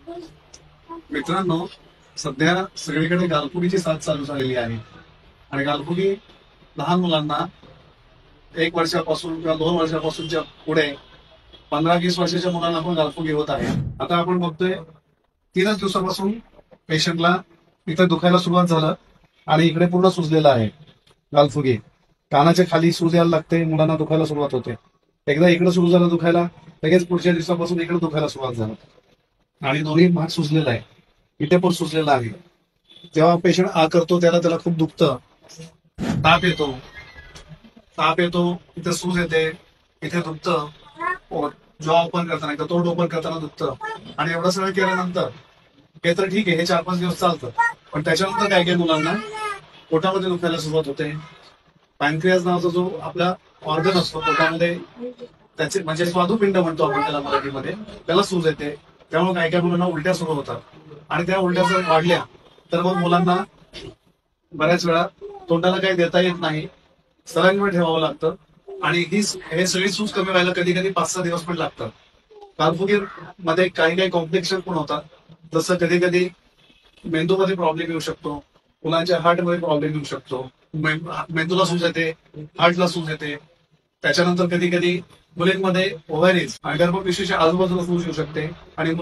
मित्रांनो, सध्या सगळीकडे गालफुगीची साथ चालू झालेली आहे आणि गालफुगी लहान मुलांना 1 वर्षापासून किंवा 2 वर्षापासूनच्या पुढे 15-20 वर्षाच्या मुलांना पण गालफुगी होत आहे. आता आपण बघतोय 3च दिवसापासून पेशंटला इथं दुखायला सुरुवात झालं आणि इकडे पूर्ण सुजलेलं आहे. गालफुगी कानाच्या खाली सूज यायला लागते, मुलांना दुखायला सुरुवात होते. एकदा इकडे सुरू झालं दुखायला, लगेच पुढच्या दिवसापासून इकडे दुखायला सुरुवात झालं आणि दोन्ही भाग सुजलेला आहे. इथे पण सुजलेला आहे. जेव्हा पेशंट करतो त्याला खूप दुखतं, ताप येतो, इथे सूज येते, इथे दुखतं, जॉ ओपन करताना किंवा तोंड ओपन करताना दुखतं. आणि एवढं सगळं केल्यानंतर हे तर ठीक आहे, हे 4-5 दिवस चालतं, पण त्याच्यानंतर काय काय मुलांना पोटामध्ये दुखायला सुरुवात होते. पॅनक्रियाज नावाचा जो आपला ऑर्गन असतो पोटामध्ये, त्याचे म्हणजे स्वादुपिंड म्हणतो आपण त्याला मराठीमध्ये, त्याला सूज येते. त्यामुळे काय काय मुलांना उलट्या सुरू होतात आणि त्या उलट्या जर वाढल्या तर मग मुलांना बऱ्याच वेळा तोंडाला काही देता येत नाही, सलाईन ठेवावं लागतं आणि हे सगळी सूज कमी व्हायला कधी कधी 5-6 दिवस पण लागतात. गालफुगी मध्ये काही काही कॉम्प्लिकेशन पण होतात, जसं कधी कधी मेंदूमध्ये प्रॉब्लेम येऊ शकतो, मुलांच्या हार्टमध्ये प्रॉब्लेम येऊ शकतो. मेंदूला सूज येते, हार्टला सूज येते. त्याच्यानंतर कधी कधी मुलींमध्ये ओव्हॅरीज आणि गर्भपिशवीच्या आजूबाजूला सूज येऊ शकते आणि